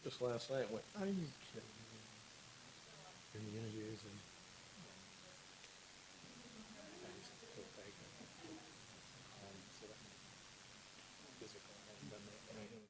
just last night, went, are you kidding me? In the interviews and. So that physical, I haven't done that, but I am.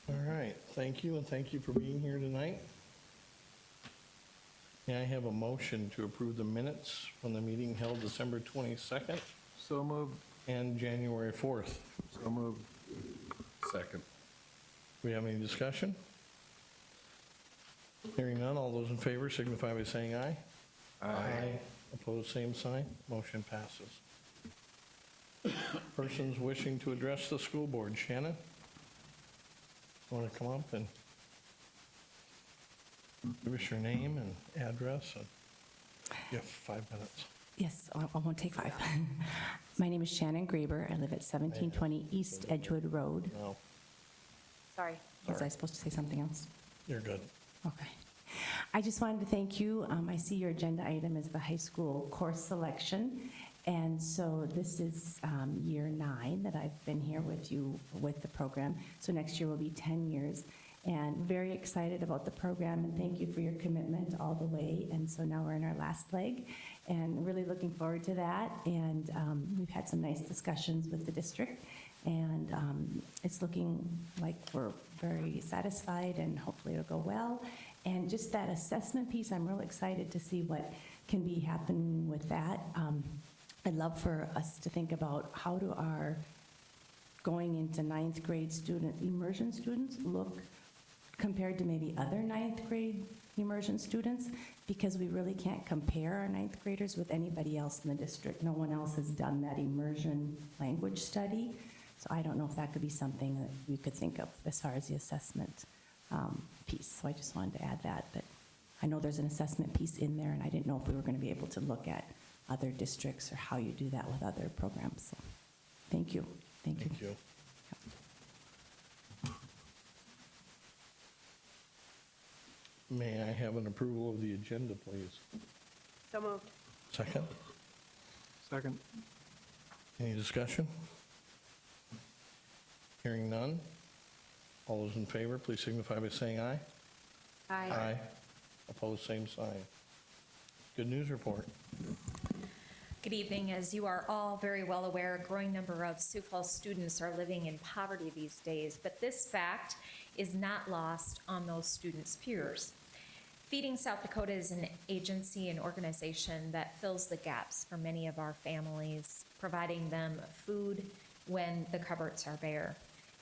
All right, thank you, and thank you for being here tonight. May I have a motion to approve the minutes from the meeting held December 22nd So moved. and January 4th? So moved. Second. Do we have any discussion? Hearing none, all those in favor signify by saying aye. Aye. Opposed, same sign. Motion passes. Persons wishing to address the school board. Shannon? Want to come up and give us your name and address? And you have 5 minutes. Yes, I won't take 5. My name is Shannon Graber. I live at 1720 East Edgewood Road. No, Sorry. Was I supposed to say something else? you're good. Okay. I just wanted to thank you. I see your agenda item is the high school course selection. And so this is year 9 that I've been here with you with the program. So next year will be 10 years. And very excited about the program, and thank you for your commitment all the way. And so now we're in our last leg, and really looking forward to that. And we've had some nice discussions with the district, and it's looking like we're very satisfied, and hopefully it'll go well. And just that assessment piece, I'm real excited to see what can be happening with that. I'd love for us to think about how do our going into 9th grade student, immersion students look compared to maybe other 9th grade immersion students, because we really can't compare our 9th graders with anybody else in the district. No one else has done that immersion language study. So I don't know if that could be something that we could think of as far as the assessment piece. So I just wanted to add that I know there's an assessment piece in there, and I didn't know if we were going to be able to look at other districts or how you do that with other programs. So thank you. Thank you. Thank you. May I have an approval of the agenda, please? So moved. Second? Second. Any discussion? Hearing none. All those in favor, please signify by saying aye. Aye. Opposed, same sign. Good news report. Good evening. As you are all very well aware, a growing number of Sioux Falls students are living in poverty these days, but this fact is not lost on those students' peers. Feeding South Dakota is an agency and organization that fills the gaps for many of our families, providing them food when the cupboards are bare.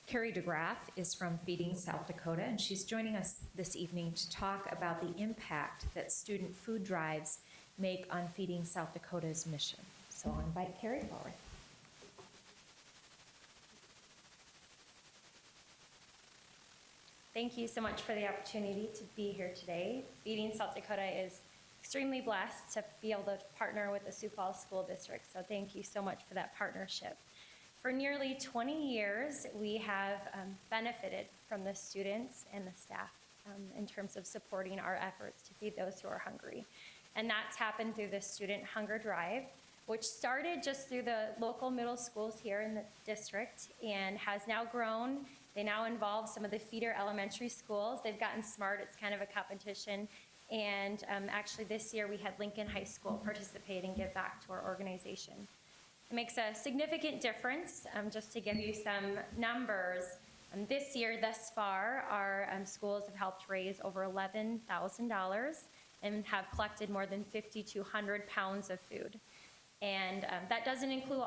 Carrie DeGraff is from Feeding South Dakota, and she's joining us this evening to talk about the impact that student food drives make on Feeding South Dakota's mission. So I'll invite Carrie forward. Thank you so much for the opportunity to be here today. Feeding South Dakota is extremely blessed to be able to partner with the Sioux Falls School District, so thank you so much for that partnership. For nearly 20 years, we have benefited from the students and the staff in terms of supporting our efforts to feed those who are hungry. And that's happened through the Student Hunger Drive, which started just through the local middle schools here in the district and has now grown. They now involve some of the feeder elementary schools. They've gotten smart. It's kind of a competition. And actually this year we had Lincoln High School participate and give back to our organization. It makes a significant difference. Just to give you some numbers, this year thus far, our schools have helped raise over $11,000 and have collected more than 5,200 pounds of food. And that doesn't include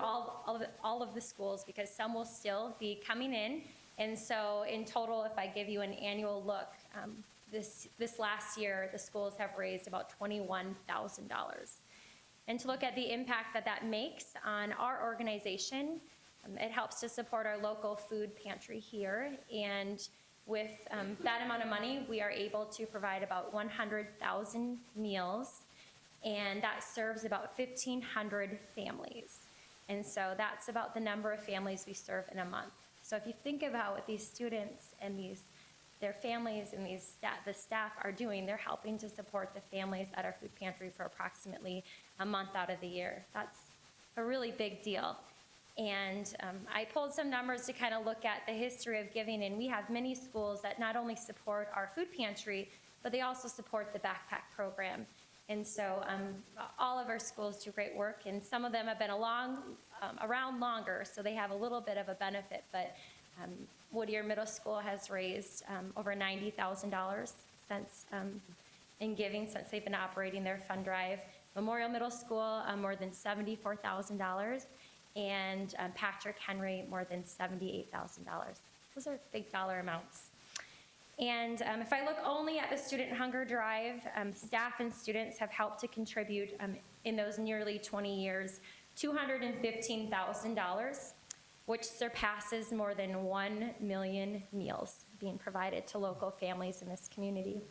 all of the schools, because some will still be coming in. And so in total, if I give you an annual look, this last year, the schools have raised about $21,000. And to look at the impact that that makes on our organization, it helps to support our local food pantry here. And with that amount of money, we are able to provide about 100,000 meals, and that serves about 1,500 families. And so that's about the number of families we serve in a month. So if you think about what these students and their families and the staff are doing, they're helping to support the families at our food pantry for approximately a month out of the year. That's a really big deal. And I pulled some numbers to kind of look at the history of giving, and we have many schools that not only support our food pantry, but they also support the backpack program. And so all of our schools do great work, and some of them have been around longer, so they have a little bit of a benefit. But Whittier Middle School has raised over $90,000 in giving since they've been operating their fund drive. Memorial Middle School, more than $74,000. And Patrick Henry, more than $78,000. Those are big dollar amounts. And if I look only at the Student Hunger Drive, staff and students have helped to contribute in those nearly 20 years, $215,000, which surpasses more than 1 million meals being provided to local families in this community.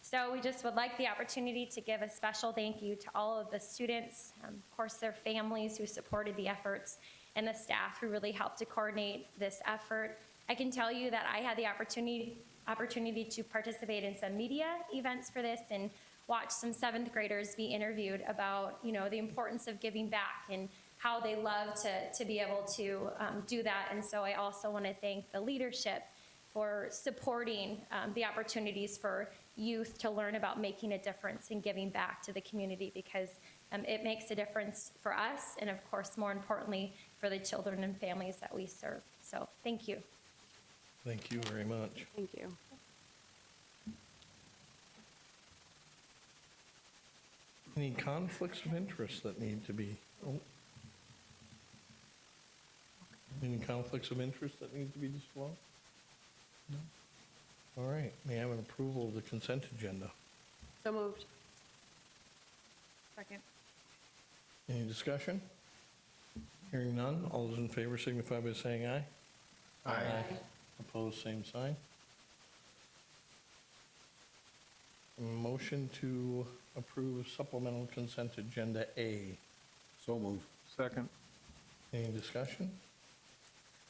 So we just would like the opportunity to give a special thank you to all of the students, of course their families who supported the efforts, and the staff who really helped to coordinate this effort. I can tell you that I had the opportunity to participate in some media events for this and watch some 7th graders be interviewed about, the importance of giving back and how they love to be able to do that. And so I also want to thank the leadership for supporting the opportunities for youth to learn about making a difference and giving back to the community, because it makes a difference for us and, of course, more importantly, for the children and families that we serve. So thank you. Thank you very much. Thank you. Any conflicts of interest that need to be, any conflicts of interest that need to be disclosed? No. All right, may I have an approval of the consent agenda? So moved. Second. Any discussion? Hearing none, all those in favor signify by saying aye. Aye. Opposed, same sign. Motion to approve supplemental consent agenda A. So moved. Second. Any discussion?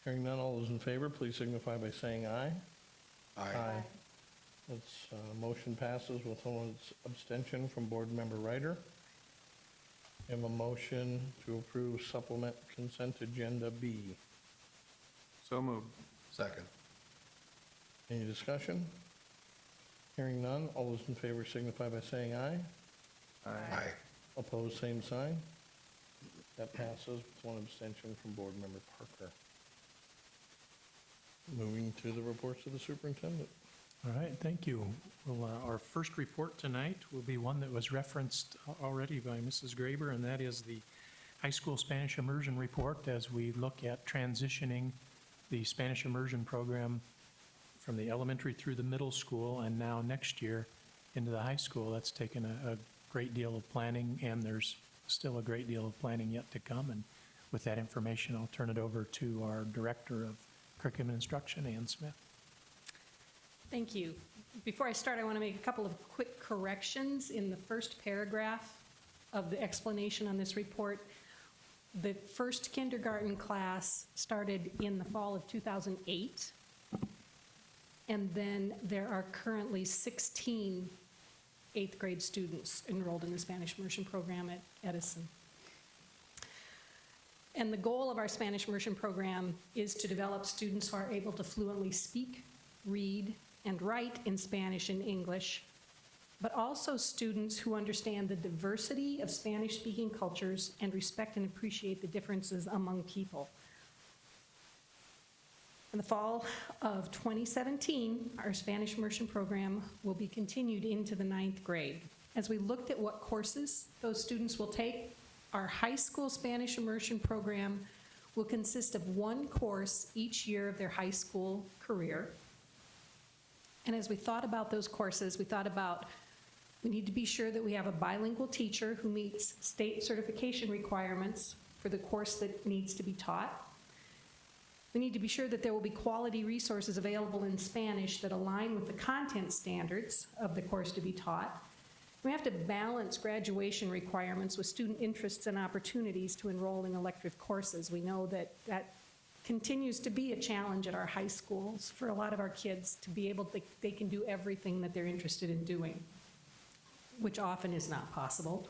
Hearing none, all those in favor, please signify by saying aye. Aye. That's, motion passes with one abstention from Board Member Ryder. I have a motion to approve supplement consent agenda B. So moved. Second. Any discussion? Hearing none, all those in favor signify by saying aye. Aye. Aye. Opposed, same sign. That passes with one abstention from Board Member Parker. Moving to the reports of the superintendent. All right, thank you. Well, our first report tonight will be one that was referenced already by Mrs. Graber, and that is the high school Spanish immersion report as we look at transitioning the Spanish immersion program from the elementary through the middle school and now next year into the high school. That's taken a great deal of planning, and there's still a great deal of planning yet to come. And with that information, I'll turn it over to our Director of Curriculum and Instruction, Ann Smith. Thank you. Before I start, I want to make a couple of quick corrections in the first paragraph of the explanation on this report. The first kindergarten class started in the fall of 2008, and then there are currently 16 eighth grade students enrolled in the Spanish immersion program at Edison. And the goal of our Spanish immersion program is to develop students who are able to fluently speak, read, and write in Spanish and English, but also students who understand the diversity of Spanish-speaking cultures and respect and appreciate the differences among people. In the fall of 2017, our Spanish immersion program will be continued into the 9th grade. As we looked at what courses those students will take, our high school Spanish immersion program will consist of one course each year of their high school career. And as we thought about those courses, we thought about we need to be sure that we have a bilingual teacher who meets state certification requirements for the course that needs to be taught. We need to be sure that there will be quality resources available in Spanish that align with the content standards of the course to be taught. We have to balance graduation requirements with student interests and opportunities to enroll in elective courses. We know that that continues to be a challenge at our high schools for a lot of our kids to be able to, they can do everything that they're interested in doing, which often is not possible.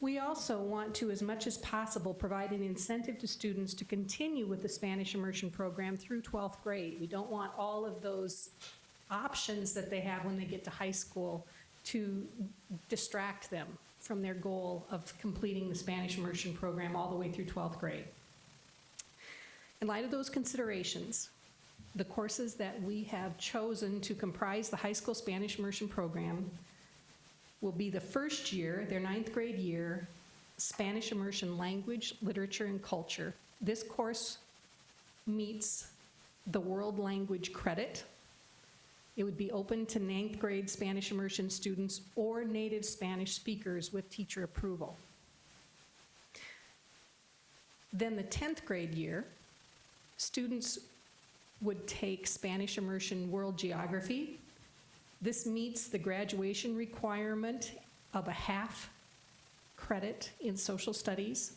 We also want to, as much as possible, provide an incentive to students to continue with the Spanish immersion program through 12th grade. We don't want all of those options that they have when they get to high school to distract them from their goal of completing the Spanish immersion program all the way through 12th grade. In light of those considerations, the courses that we have chosen to comprise the high school Spanish immersion program will be the first year, their 9th grade year, Spanish immersion language, literature, and culture. This course meets the world language credit. It would be open to 9th grade Spanish immersion students or native Spanish speakers with teacher approval. Then the 10th grade year, students would take Spanish immersion world geography. This meets the graduation requirement of a half credit in social studies.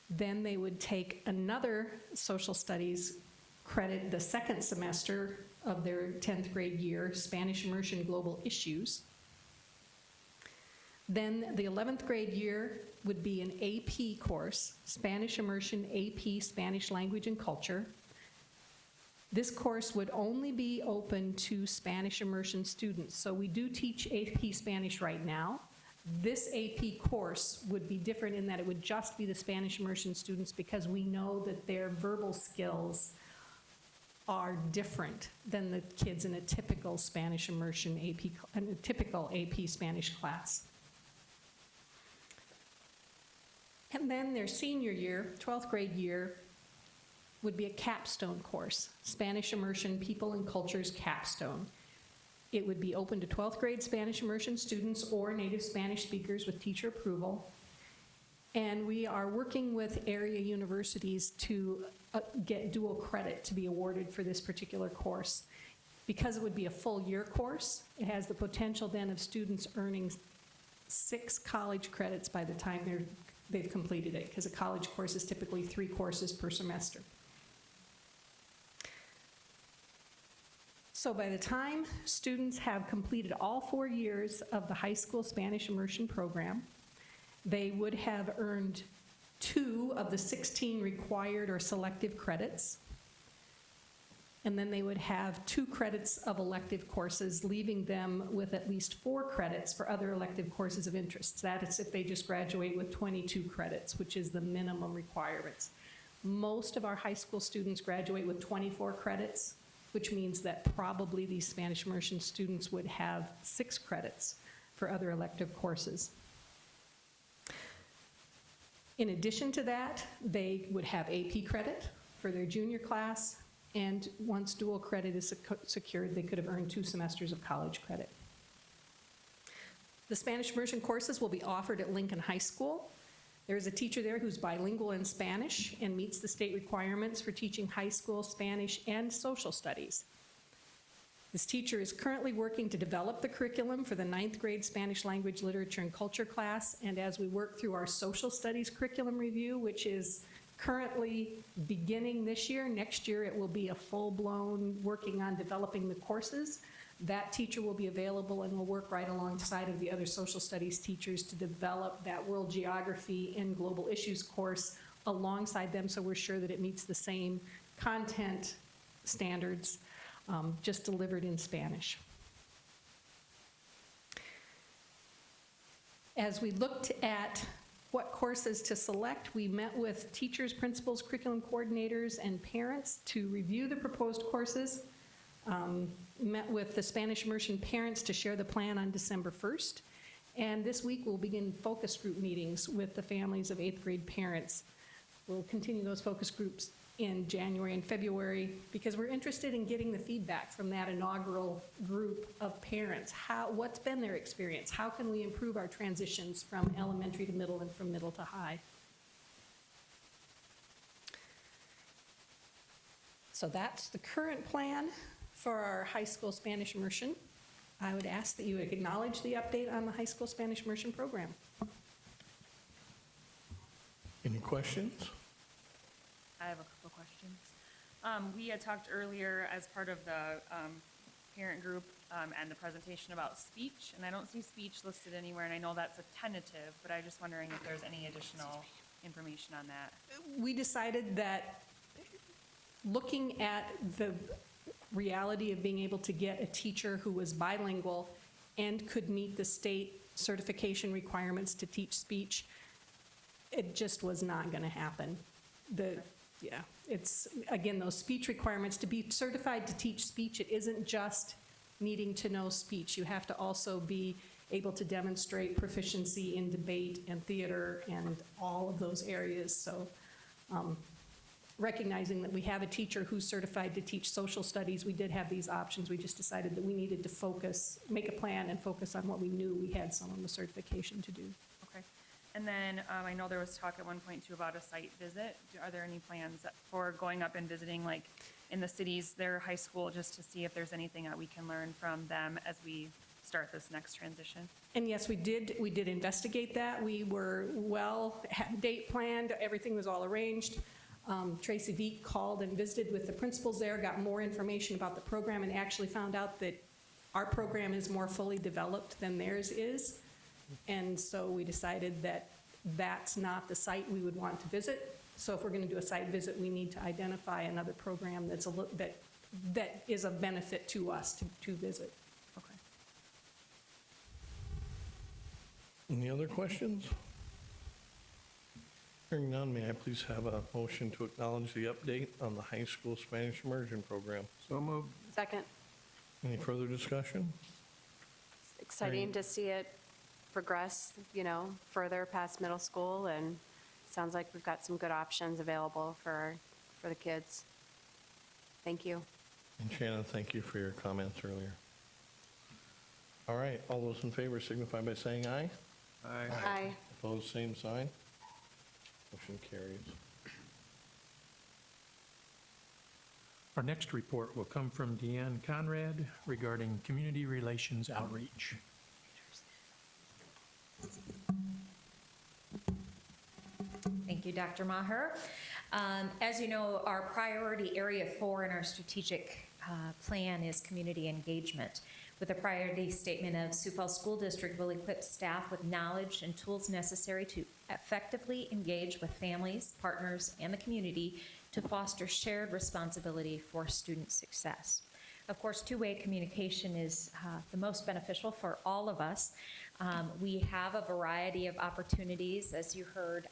Then they would take another social studies credit the second semester of their 10th grade year, Spanish immersion global issues. Then the 11th grade year would be an AP course, Spanish immersion AP Spanish language and culture. This course would only be open to Spanish immersion students. So we do teach AP Spanish right now. This AP course would be different in that it would just be the Spanish immersion students because we know that their verbal skills are different than the kids in a typical Spanish immersion AP, a typical AP Spanish class. And then their senior year, 12th grade year, would be a capstone course, Spanish immersion people and cultures capstone. It would be open to 12th grade Spanish immersion students or native Spanish speakers with teacher approval. And we are working with area universities to get dual credit to be awarded for this particular course. Because it would be a full year course, it has the potential then of students earning 6 college credits by the time they've completed it, because a college course is typically 3 courses per semester. So by the time students have completed all 4 years of the high school Spanish immersion program, they would have earned 2 of the 16 required or selective credits. and then they would have 2 credits of elective courses, leaving them with at least 4 credits for other elective courses of interest. That is if they just graduate with 22 credits, which is the minimum requirements. Most of our high school students graduate with 24 credits, which means that probably these Spanish immersion students would have 6 credits for other elective courses. In addition to that, they would have AP credit for their junior class, and once dual credit is secured, they could have earned 2 semesters of college credit. The Spanish immersion courses will be offered at Lincoln High School. There is a teacher there who's bilingual in Spanish and meets the state requirements for teaching high school Spanish and social studies. This teacher is currently working to develop the curriculum for the 9th grade Spanish language, literature, and culture class, and as we work through our social studies curriculum review, which is currently beginning this year, next year it will be a full-blown working on developing the courses. That teacher will be available and will work right alongside of the other social studies teachers to develop that world geography and global issues course alongside them, so we're sure that it meets the same content standards, just delivered in Spanish. As we looked at what courses to select, we met with teachers, principals, curriculum coordinators, and parents to review the proposed courses. Met with the Spanish immersion parents to share the plan on December 1st. And this week we'll begin focus group meetings with the families of 8th grade parents. We'll continue those focus groups in January and February because we're interested in getting the feedback from that inaugural group of parents. What's been their experience? How can we improve our transitions from elementary to middle and from middle to high? So that's the current plan for our high school Spanish immersion. I would ask that you acknowledge the update on the high school Spanish immersion program. Any questions? I have a couple questions. We had talked earlier as part of the parent group and the presentation about speech, and I don't see speech listed anywhere, and I know that's a tentative, but I'm just wondering if there's any additional information on that. We decided that looking at the reality of being able to get a teacher who was bilingual and could meet the state certification requirements to teach speech, it just was not going to happen. It's, again, those speech requirements, to be certified to teach speech, it isn't just needing to know speech. You have to also be able to demonstrate proficiency in debate and theater and all of those areas. So recognizing that we have a teacher who's certified to teach social studies, we did have these options. We just decided that we needed to focus, make a plan and focus on what we knew we had someone with certification to do. Okay. And then I know there was talk at one point too about a site visit. Are there any plans for going up and visiting, like in the cities, their high school, just to see if there's anything that we can learn from them as we start this next transition? And yes, we did investigate that. We were had a date planned, everything was all arranged. Tracy Veek called and visited with the principals there, got more information about the program, and actually found out that our program is more fully developed than theirs is. And so we decided that that's not the site we would want to visit. So if we're going to do a site visit, we need to identify another program that's that is of benefit to us to visit. Okay. Any other questions? Hearing none, may I please have a motion to acknowledge the update on the high school Spanish immersion program? So moved. Second. Any further discussion? It's exciting to see it progress, further past middle school, and sounds like we've got some good options available for the kids. Thank you. And Shannon, thank you for your comments earlier. All right, all those in favor signify by saying aye. Aye. Aye. Opposed, same sign. Motion carries. Our next report will come from Deanne Conrad regarding community relations outreach. Thank you, Dr. Maher. As you know, our priority area 4 in our strategic plan is community engagement, with a priority statement of Sioux Falls School District will equip staff with knowledge and tools necessary to effectively engage with families, partners, and the community to foster shared responsibility for student success. Of course, two-way communication is the most beneficial for all of us. We have a variety of opportunities, as you heard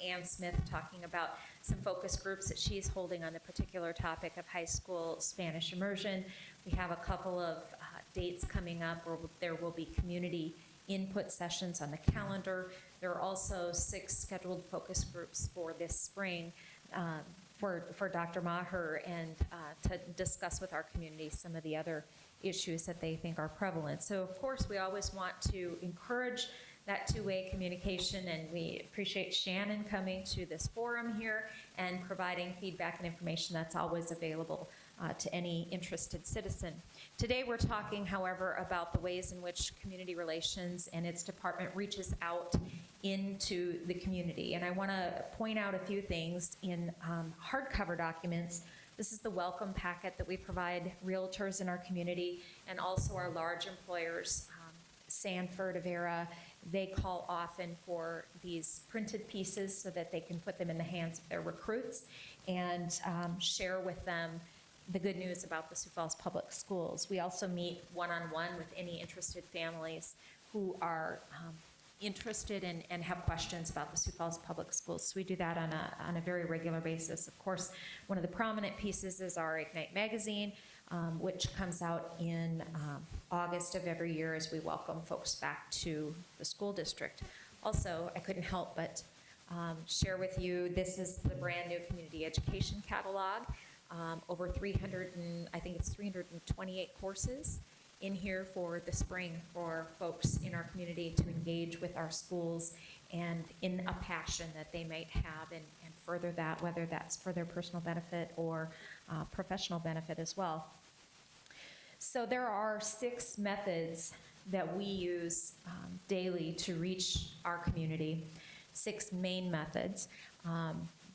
Ann Smith talking about some focus groups that she's holding on the particular topic of high school Spanish immersion. We have a couple of dates coming up where there will be community input sessions on the calendar. There are also 6 scheduled focus groups for this spring for Dr. Maher and to discuss with our community some of the other issues that they think are prevalent. So of course, we always want to encourage that two-way communication, and we appreciate Shannon coming to this forum here and providing feedback and information that's always available to any interested citizen. Today we're talking, however, about the ways in which community relations and its department reaches out into the community. And I want to point out a few things in hardcover documents. This is the welcome packet that we provide realtors in our community and also our large employers, Sanford, Avera. They call often for these printed pieces so that they can put them in the hands of their recruits and share with them the good news about the Sioux Falls Public Schools. We also meet one-on-one with any interested families who are interested in and have questions about the Sioux Falls Public Schools. So we do that on a very regular basis. Of course, one of the prominent pieces is our Ignite magazine, which comes out in August of every year as we welcome folks back to the school district. Also, I couldn't help but share with you, this is the brand new community education catalog. Over 328 courses in here for the spring for folks in our community to engage with our schools and in a passion that they might have and further that, whether that's for their personal benefit or professional benefit as well. So there are 6 methods that we use daily to reach our community, 6 main methods.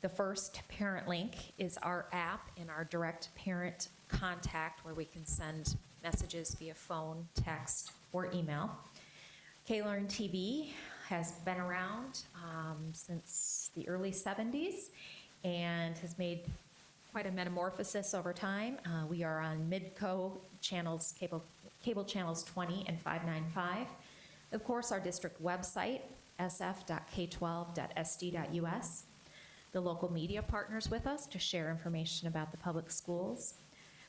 The first, Parent Link, is our app and our direct parent contact where we can send messages via phone, text, or email. K-Learn TV has been around since the early 70s and has made quite a metamorphosis over time. We are on Midco channels, cable channels 20 and 595. Of course, our district website, sf.k12.sd.us. The local media partners with us to share information about the public schools.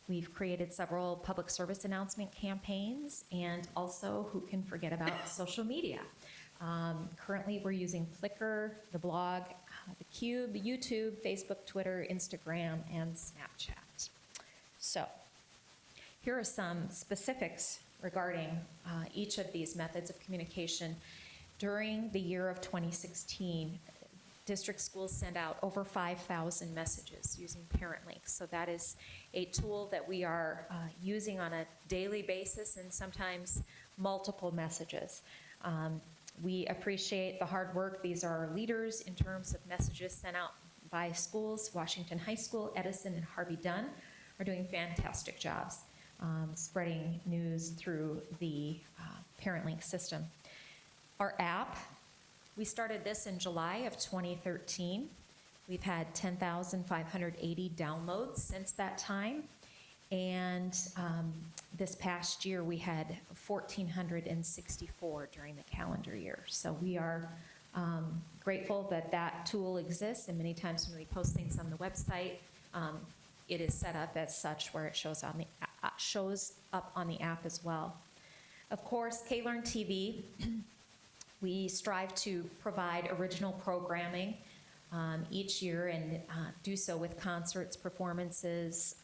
We've created several public service announcement campaigns, and also, who can forget about social media? Currently, we're using Flickr, the blog, the Cube, YouTube, Facebook, Twitter, Instagram, and Snapchat. So, here are some specifics regarding each of these methods of communication. During the year of 2016, district schools send out over 5,000 messages using Parent Link. So that is a tool that we are using on a daily basis and sometimes multiple messages. We appreciate the hard work. These are our leaders in terms of messages sent out by schools. Washington High School, Edison, and Harvey Dunn are doing fantastic jobs spreading news through the Parent Link system. Our app, we started this in July of 2013. We've had 10,580 downloads since that time. And this past year, we had 1,464 during the calendar year. So we are grateful that that tool exists. And many times when we post things on the website, it is set up as such where it shows up on the app as well. Of course, K-Learn TV. We strive to provide original programming each year and do so with concerts, performances,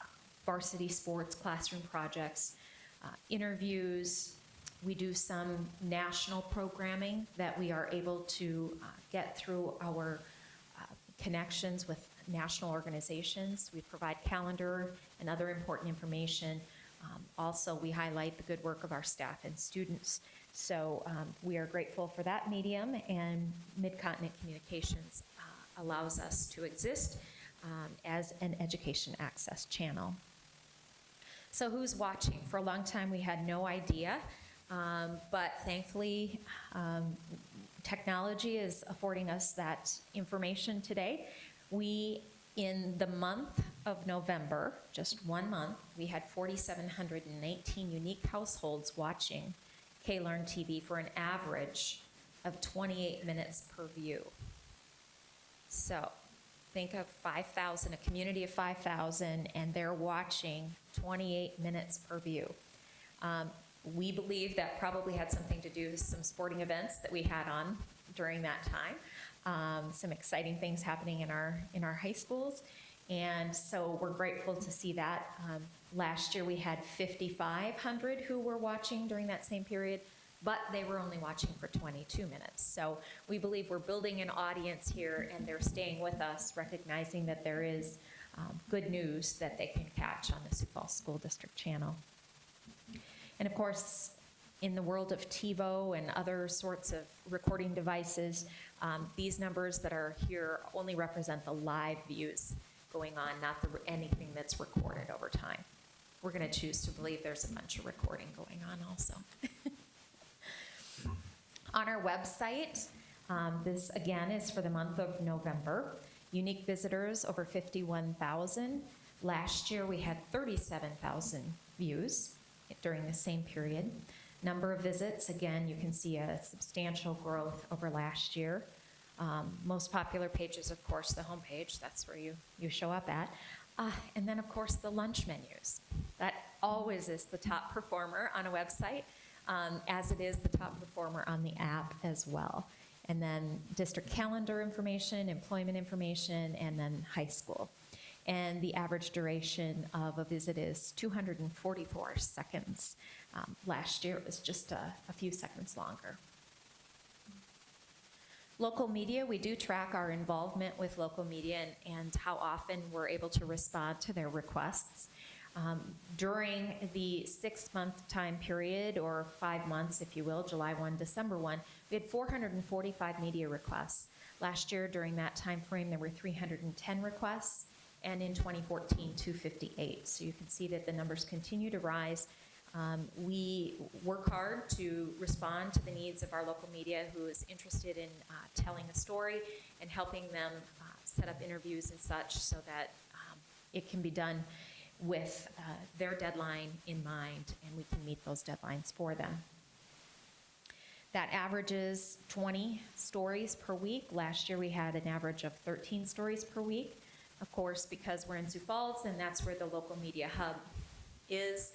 varsity sports, classroom projects, interviews. We do some national programming that we are able to get through our connections with national organizations. We provide calendar and other important information. Also, we highlight the good work of our staff and students. So we are grateful for that medium, and Mid-Continent Communications allows us to exist as an education access channel. So who's watching? For a long time we had no idea, but thankfully technology is affording us that information today. We In the month of November, just 1 month, we had 4,718 unique households watching K-Learn TV for an average of 28 minutes per view. So think of 5,000, a community of 5,000, and they're watching 28 minutes per view. We believe that probably had something to do with some sporting events that we had on during that time. Some exciting things happening in our high schools, and so we're grateful to see that. Last year we had 5,500 who were watching during that same period, but they were only watching for 22 minutes. So we believe we're building an audience here, and they're staying with us, recognizing that there is good news that they can catch on the Sioux Falls School District channel. And of course, in the world of TiVo and other sorts of recording devices, these numbers that are here only represent the live views going on, not anything that's recorded over time. We're going to choose to believe there's a bunch of recording going on also. On our website, this again is for the month of November. Unique visitors over 51,000. Last year we had 37,000 views during the same period. Number of visits, again, you can see a substantial growth over last year. Most popular pages, of course, the homepage, that's where you show up at. And then, of course, the lunch menus. That always is the top performer on a website, as it is the top performer on the app as well. And then district calendar information, employment information, and then high school. And the average duration of a visit is 244 seconds. Last year it was just a few seconds longer. Local media, we do track our involvement with local media and how often we're able to respond to their requests. During the 6-month time period, or 5 months, if you will, July 1, December 1, we had 445 media requests. Last year, during that time frame, there were 310 requests, and in 2014, 258. So you can see that the numbers continue to rise. We work hard to respond to the needs of our local media who is interested in telling a story and helping them set up interviews and such so that it can be done with their deadline in mind, and we can meet those deadlines for them. That averages 20 stories per week. Last year we had an average of 13 stories per week. Of course, because we're in Sioux Falls and that's where the local media hub is,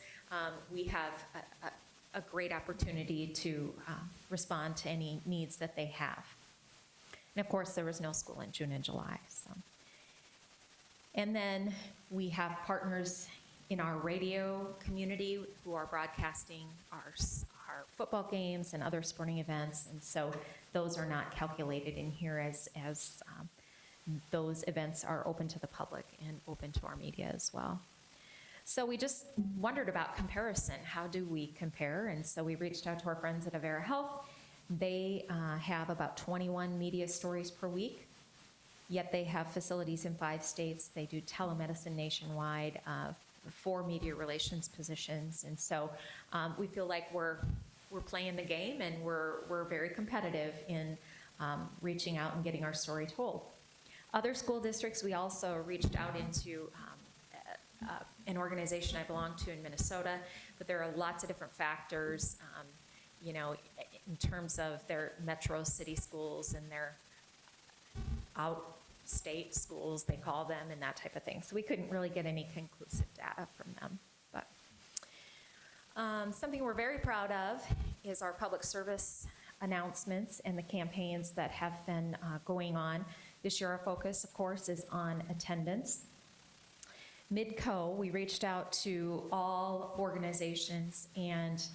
we have a great opportunity to respond to any needs that they have. And of course, there was no school in June and July. So. And then we have partners in our radio community who are broadcasting our football games and other sporting events, and so those are not calculated in here as those events are open to the public and open to our media as well. So we just wondered about comparison. How do we compare? And so we reached out to our friends at Avera Health. They have about 21 media stories per week, yet they have facilities in 5 states. They do telemedicine nationwide, 4 media relations positions. And so we feel like we're playing the game, and we're very competitive in reaching out and getting our story told. Other school districts, we also reached out into an organization I belong to in Minnesota, but there are lots of different factors, in terms of their metro city schools and their out-state schools, they call them, and that type of thing. So we couldn't really get any conclusive data from them. But something we're very proud of is our public service announcements and the campaigns that have been going on. This year our focus, of course, is on attendance. Midco, we reached out to all organizations, and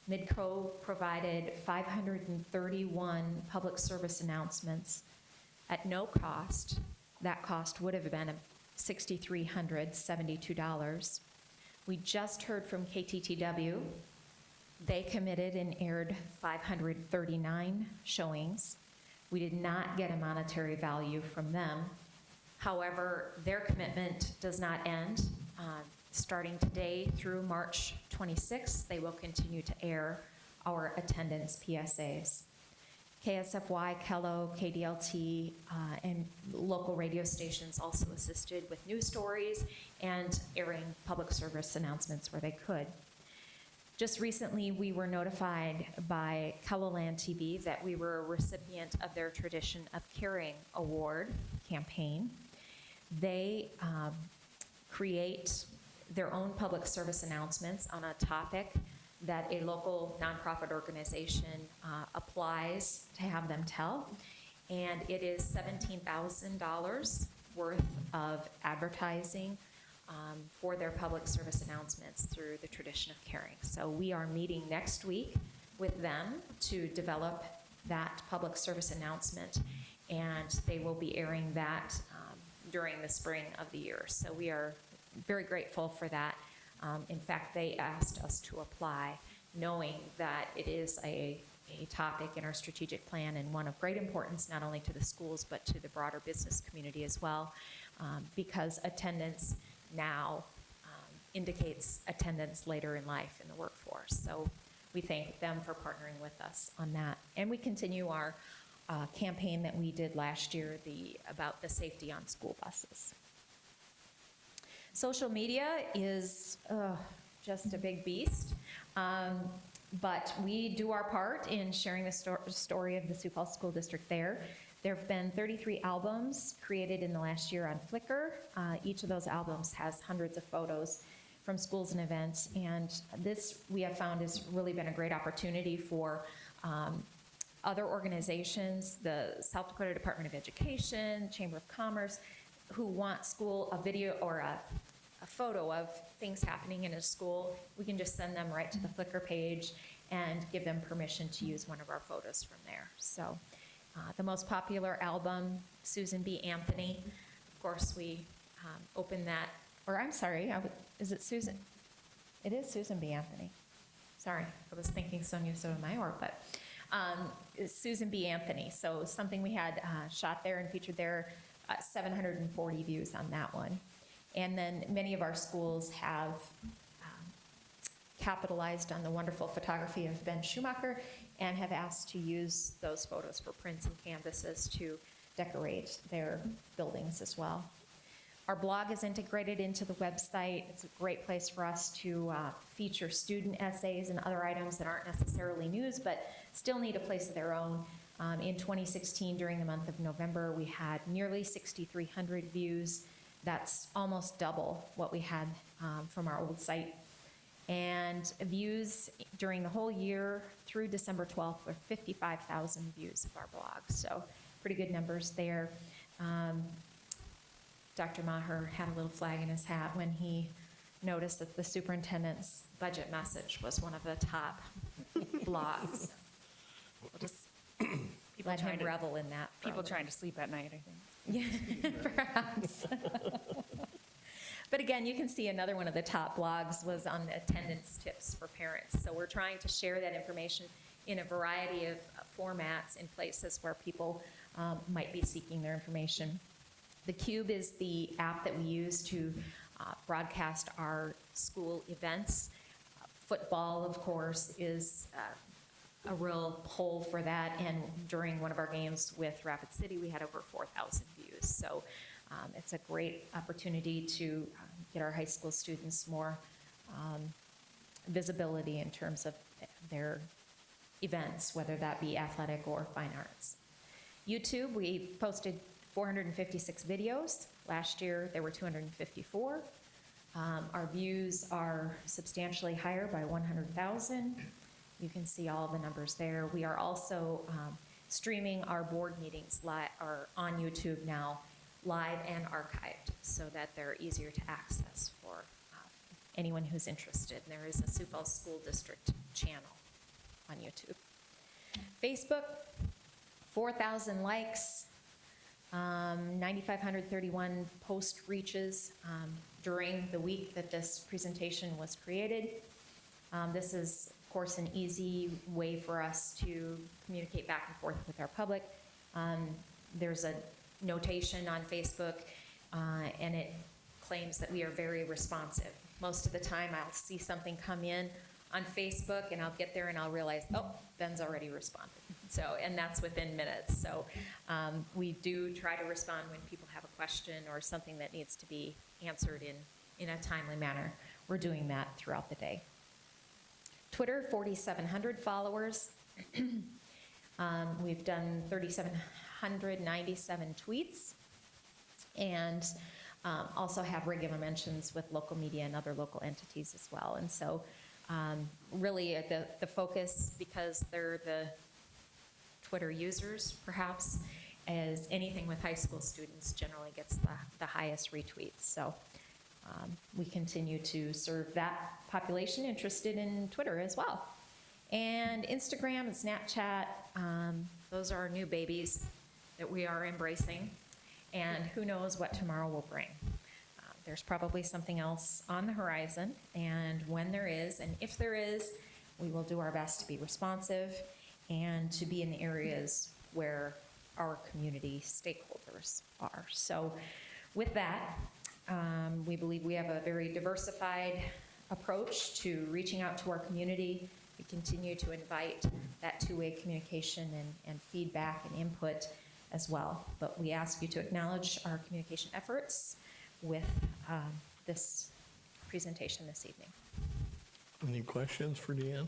Midco provided 531 public service announcements at no cost. That cost would have been $6,372. We just heard from KTTW. They committed and aired 539 showings. We did not get a monetary value from them. However, their commitment does not end. Starting today through March 26th, they will continue to air our attendance PSAs. KSFY, Kello, KDLT, and local radio stations also assisted with news stories and airing public service announcements where they could. Just recently, we were notified by Kelloland TV that we were a recipient of their Tradition of Caring Award campaign. They create their own public service announcements on a topic that a local nonprofit organization applies to have them tell. And it is $17,000 worth of advertising for their public service announcements through the Tradition of Caring. So we are meeting next week with them to develop that public service announcement, and they will be airing that during the spring of the year. So we are very grateful for that. In fact, they asked us to apply, knowing that it is a topic in our strategic plan and one of great importance not only to the schools but to the broader business community as well, because attendance now indicates attendance later in life in the workforce. So we thank them for partnering with us on that. And we continue our campaign that we did last year about the safety on school buses. Social media is just a big beast, but we do our part in sharing the story of the Sioux Falls School District there. There have been 33 albums created in the last year on Flickr. Each of those albums has hundreds of photos from schools and events, and this, we have found, has really been a great opportunity for other organizations, the South Dakota Department of Education, Chamber of Commerce, who want a video or a photo of things happening in a school. We can just send them right to the Flickr page and give them permission to use one of our photos from there. So the most popular album, Susan B. Anthony. Of course, we opened that, or I'm sorry, is it Susan? It is Susan B. Anthony. Sorry, I was thinking Sonia Sotomayor, but it's Susan B. Anthony. So something we had shot there and featured there, 740 views on that one. And then many of our schools have capitalized on the wonderful photography of Ben Schumacher and have asked to use those photos for prints and canvases to decorate their buildings as well. Our blog is integrated into the website. It's a great place for us to feature student essays and other items that aren't necessarily news, but still need a place of their own. In 2016, during the month of November, we had nearly 6,300 views. That's almost double what we had from our old site. And views during the whole year through December 12th were 55,000 views of our blog. So pretty good numbers there. Dr. Maher had a little flag in his hat when he noticed that the superintendent's budget message was one of the top blogs. We'll just let him revel in that. People trying to sleep at night, I think. Yeah, perhaps. But again, you can see another one of the top blogs was on attendance tips for parents. So we're trying to share that information in a variety of formats in places where people might be seeking their information. The Cube is the app that we use to broadcast our school events. Football, of course, is a real pull for that, and during one of our games with Rapid City, we had over 4,000 views. So it's a great opportunity to get our high school students more visibility in terms of their events, whether that be athletic or fine arts. YouTube, we posted 456 videos. Last year, there were 254. Our views are substantially higher by 100,000. You can see all the numbers there. We are also streaming our board meetings on YouTube now, live and archived, so that they're easier to access for anyone who's interested. And there is a Sioux Falls School District channel on YouTube. Facebook, 4,000 likes, 9,531 post reaches during the week that this presentation was created. This is, of course, an easy way for us to communicate back and forth with our public. There's a notation on Facebook, and it claims that we are very responsive. Most of the time, I'll see something come in on Facebook, and I'll get there and I'll realize, oh, Ben's already responded. So, and that's within minutes. So we do try to respond when people have a question or something that needs to be answered in a timely manner. We're doing that throughout the day. Twitter, 4,700 followers. We've done 3,797 tweets, and also have regular mentions with local media and other local entities as well. And so really the focus, because they're the Twitter users perhaps, is anything with high school students generally gets the highest retweets. So we continue to serve that population interested in Twitter as well. And Instagram and Snapchat, those are our new babies that we are embracing. And who knows what tomorrow will bring. There's probably something else on the horizon. And when there is, and if there is, we will do our best to be responsive and to be in the areas where our community stakeholders are. So with that, we believe we have a very diversified approach to reaching out to our community. We continue to invite that two-way communication and feedback and input as well. But we ask you to acknowledge our communication efforts with this presentation this evening. Any questions for Deanne?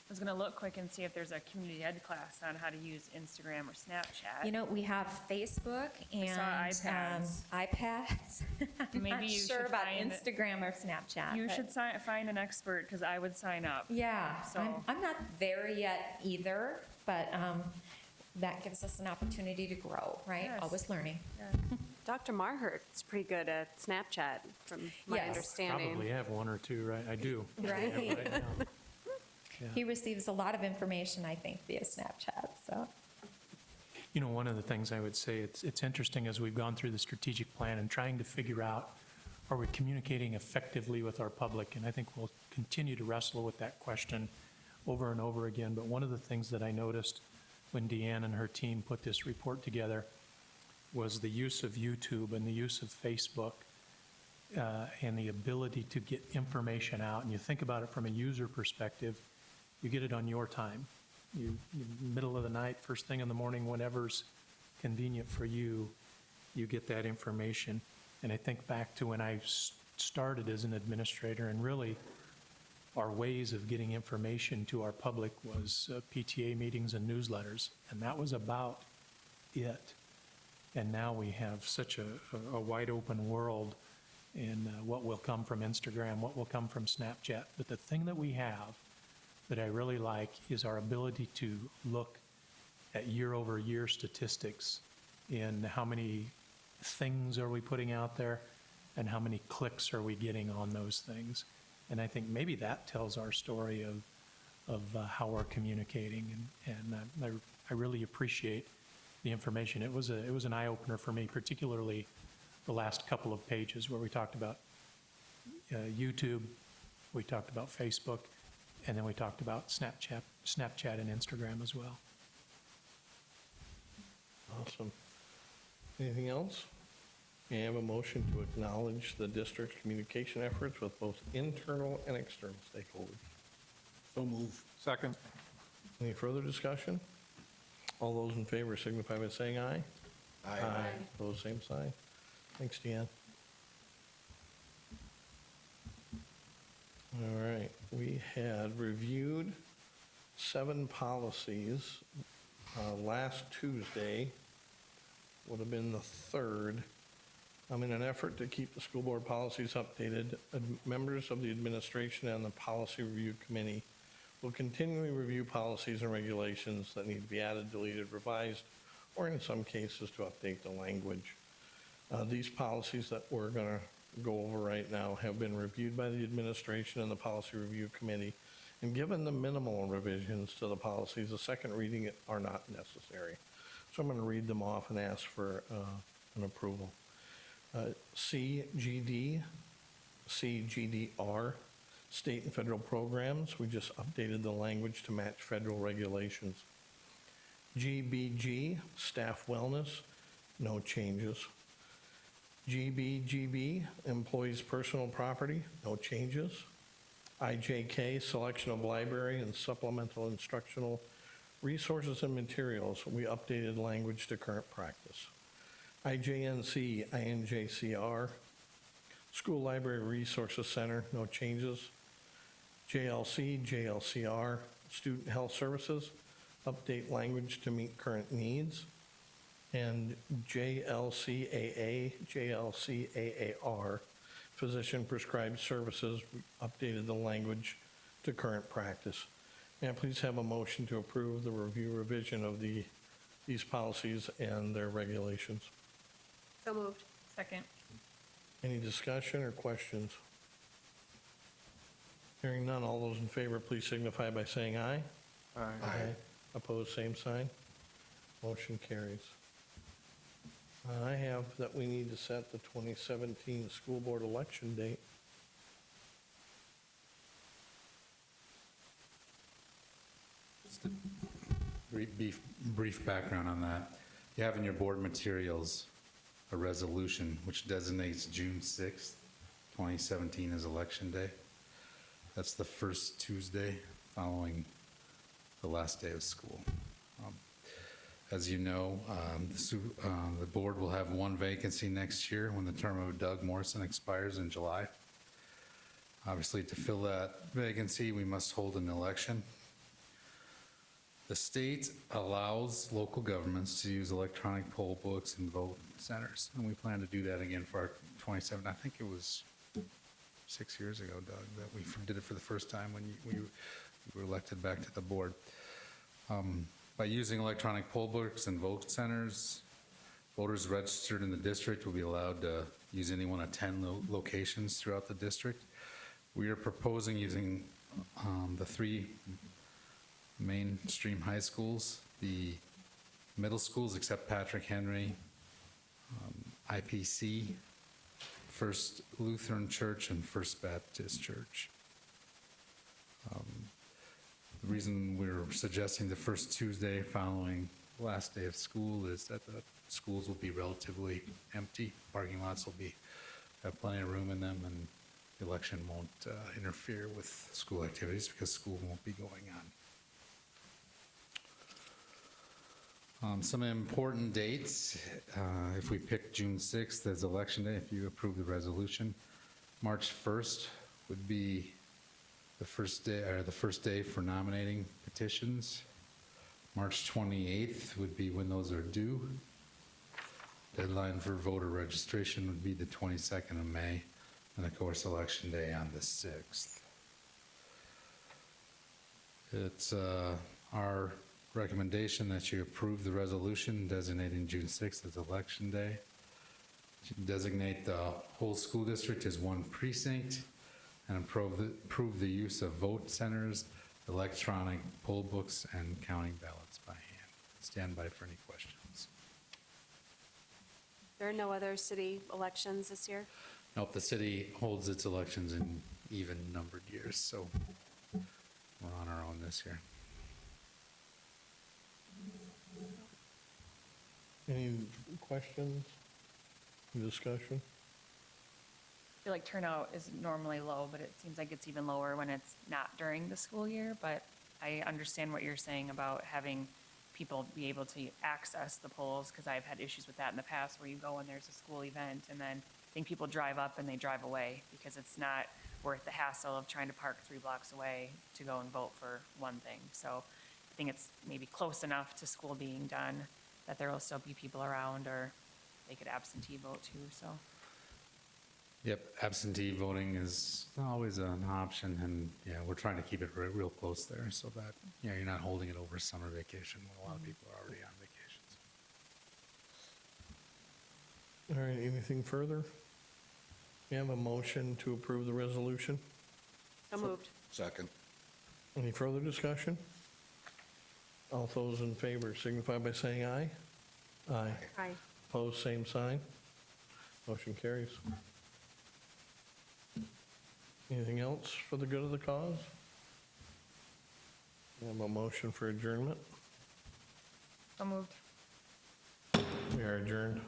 I was going to look quick and see if there's a community ed class on how to use Instagram or Snapchat. You know, we have Facebook and iPads. iPads. I'm Maybe not you sure should about find- Instagram or Snapchat. You but- should find an expert, because I would sign up. Yeah, So- I'm not there yet either, but that gives us an opportunity to grow, right? Yes. Always learning. Dr. Marhurt's pretty good at Snapchat, from my Yes. understanding. Probably have one or two, right? I do. Right. Yeah, right now. Yeah. He receives a lot of information, I think, via Snapchat, so. You know, one of the things I would say, it's interesting as we've gone through the strategic plan and trying to figure out, are we communicating effectively with our public? And I think we'll continue to wrestle with that question over and over again. But one of the things that I noticed when Deanne and her team put this report together was the use of YouTube and the use of Facebook and the ability to get information out. And you think about it from a user perspective, you get it on your time. You middle of the night, first thing in the morning, whenever's convenient for you, you get that information. And I think back to when I started as an administrator, and really our ways of getting information to our public was PTA meetings and newsletters, and that was about it. And now we have such a wide open world in what will come from Instagram, what will come from Snapchat. But the thing that we have that I really like is our ability to look at year-over-year statistics in how many things are we putting out there and how many clicks are we getting on those things. And I think maybe that tells our story of how we're communicating. And I really appreciate the information. It was an eye-opener for me, particularly the last couple of pages where we talked about YouTube, we talked about Facebook, and then we talked about Snapchat and Instagram as well. Awesome. Anything else? May I have a motion to acknowledge the district's communication efforts with both internal and external stakeholders? So move. Second. Any further discussion? All those in favor signify by saying aye. Aye. Opposed, same sign. Thanks, Deanne. All right, we had reviewed 7 policies last Tuesday, would have been the 3rd. In an effort to keep the school board policies updated, members of the administration and the policy review committee will continually review policies and regulations that need to be added, deleted, revised, or in some cases to update the language. These policies that we're going to go over right now have been reviewed by the administration and the policy review committee, and given the minimal revisions to the policies, a second reading are not necessary. So I'm going to read them off and ask for an approval. CGD, CGDR, state and federal programs, we just updated the language to match federal regulations. GBG, staff wellness, no changes. GBGB, employees' personal property, no changes. IJK, selection of library and supplemental instructional resources and materials, we updated language to current practice. IJNC, INJCR, School Library Resources Center, no changes. JLC, JLCR, Student Health Services, update language to meet current needs. And JLCAA, JLCAAR, Physician Prescribed Services, we updated the language to current practice. May I please have a motion to approve the review revision of these policies and their regulations? So moved. Second. Any discussion or questions? Hearing none, all those in favor, please signify by saying aye. Aye. Opposed, same sign. Motion carries. I have that we need to set the 2017 school board election date. Just a brief background on that. You have in your board materials a resolution which designates June 6th, 2017 as Election Day. That's the first Tuesday following the last day of school. As you know, the board will have one vacancy next year when the term of Doug Morrison expires in July. Obviously, to fill that vacancy, we must hold an election. The state allows local governments to use electronic poll books and vote centers, and we plan to do that again for our 27, I think it was 6 years ago, Doug, that we did it for the first time when you were elected back to the board. By using electronic poll books and vote centers, voters registered in the district will be allowed to use any one of 10 locations throughout the district. We are proposing using the 3 mainstream high schools, the middle schools except Patrick Henry, IPC, First Lutheran Church, and First Baptist Church. The reason we're suggesting the first Tuesday following the last day of school is that the schools will be relatively empty. Parking lots will have plenty of room in them, and the election won't interfere with school activities because school won't be going on. Some important dates, if we pick June 6th as Election Day, if you approve the resolution, March 1st would be the first day for nominating petitions. March 28th would be when those are due. Deadline for voter registration would be the 22nd of May, and of course, Election Day on the 6th. It's our recommendation that you approve the resolution designating June 6th as Election Day. Designate the whole school district as one precinct, and approve the use of vote centers, electronic poll books, and counting ballots by hand. Stand by for any questions. There are no other city elections this year? Nope, the city holds its elections in even-numbered years, so we're on our own this year. Any questions, discussion? I feel like turnout is normally low, but it seems like it's even lower when it's not during the school year. But I understand what you're saying about having people be able to access the polls, because I've had issues with that in the past where you go and there's a school event and then I think people drive up and they drive away because it's not worth the hassle of trying to park 3 blocks away to go and vote for one thing. So I think it's maybe close enough to school being done that there will still be people around, or they could absentee vote too, so. Yep, absentee voting is always an option, and yeah, we're trying to keep it real close there so that, you know, you're not holding it over summer vacation when a lot of people are already on vacations. All right, anything further? We have a motion to approve the resolution. So moved. Second. Any further discussion? All those in favor signify by saying aye. Aye. Aye. Opposed, same sign. Motion carries. Anything else for the good of the cause? We have a motion for adjournment. So moved. We are adjourned.